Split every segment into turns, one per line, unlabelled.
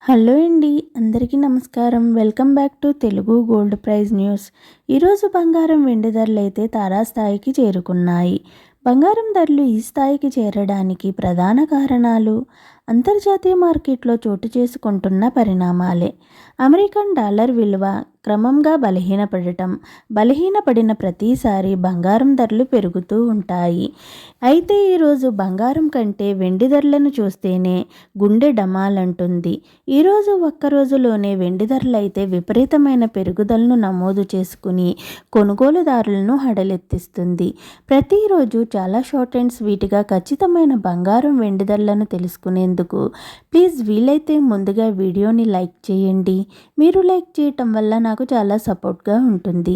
Hello అండి, అందరికీ నమస్కారం. Welcome back to Telugu gold price news. ఈరోజు బంగారం వెండి ధరలు అయితే తారాస్థాయికి చేరుకున్నాయి. బంగారం ధరలు ఈ స్థాయికి చేరడానికి ప్రధాన కారణాలు అంతర్జాతీయ మార్కెట్లో చోటు చేసుకుంటున్న పరిణామాలే. అమెరికన్ డాలర్ విలువ క్రమంగా బలహీనపడిన ప్రతిసారి బంగారం ధరలు పెరుగుతూ ఉంటాయి. అయితే ఈరోజు బంగారం కంటే వెండి ధరలను చూస్తేనే గుండె డమాలంటుంది. ఈరోజు ఒక్కరోజులోనే వెండి ధరలు అయితే విపరీతమైన పెరుగుదలను నమోదు చేసుకుని కొనుగోలుదారులను హడలెత్తిస్తుంది. ప్రతిరోజు చాలా షార్ట్ అండ్ స్వీట్గా ఖచ్చితమైన బంగారం వెండి ధరలను తెలుసుకునేందుకు ప్లీజ్ వీలైతే ముందుగా వీడియోని లైక్ చేయండి. మీరు లైక్ చేయటం వల్ల నాకు చాలా సపోర్ట్గా ఉంటుంది.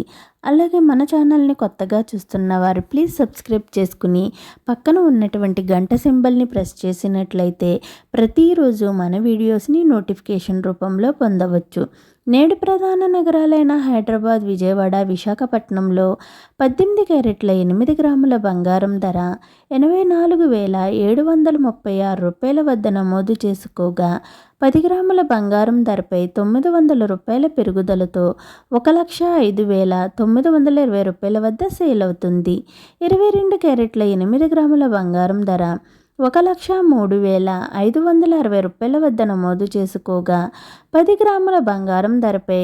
అలాగే మన ఛానల్ని కొత్తగా చూస్తున్న వారు ప్లీజ్ సబ్స్క్రైబ్ చేసుకుని పక్కన ఉన్నటువంటి గంట సింబల్ని ప్రెస్ చేసినట్లయితే ప్రతిరోజు మన వీడియోస్ని నోటిఫికేషన్ రూపంలో పొందవచ్చు. నేడు ప్రధాన నగరాలైన హైదరాబాద్, విజయవాడ, విశాఖపట్నంలో 18 క్యారెట్ల 8 గ్రాముల బంగారం ధర 84,736 రూపాయల వద్ద నమోదు చేసుకోగా 10 గ్రాముల బంగారం ధరపై 900 రూపాయల పెరుగుదలతో 1,05,920 రూపాయల వద్ద సేల్ అవుతుంది. 22 క్యారెట్ల 8 గ్రాముల బంగారం ధర 1,03,560 రూపాయల వద్ద నమోదు చేసుకోగా 10 గ్రాముల బంగారం ధరపై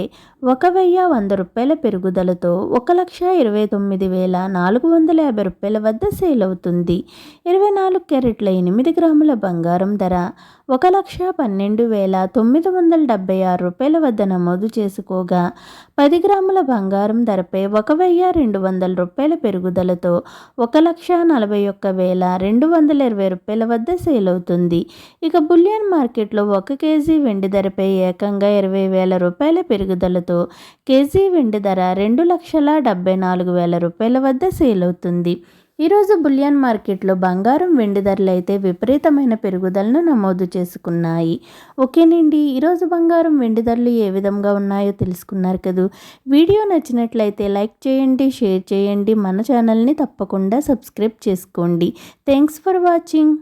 1,100 రూపాయల పెరుగుదలతో 1,29,450 రూపాయల వద్ద సేల్ అవుతుంది. 24 క్యారెట్ల 8 గ్రాముల బంగారం ధర 1,12,976 రూపాయల వద్ద నమోదు చేసుకోగా 10 గ్రాముల బంగారం ధరపై 1,200 రూపాయల పెరుగుదలతో 1,41,220 రూపాయల వద్ద సేల్ అవుతుంది. ఇక బులియన్ మార్కెట్లో 1 కేజీ వెండి ధరపై ఏకంగా 20,000 రూపాయల పెరుగుదలతో కేజీ వెండి ధర 2,74,000 రూపాయల వద్ద సేల్ అవుతుంది. ఈరోజు బులియన్ మార్కెట్లో బంగారం వెండి ధరలు అయితే విపరీతమైన పెరుగుదలను నమోదు చేసుకున్నాయి. ఓకేనండి, ఈరోజు బంగారం వెండి ధరలు ఏ విధంగా ఉన్నాయో తెలుసుకున్నారు కదూ. వీడియో నచ్చినట్లయితే లైక్ చేయండి, షేర్ చేయండి, మన ఛానల్ని తప్పకుండా సబ్స్క్రైబ్ చేసుకోండి. Thanks for watching.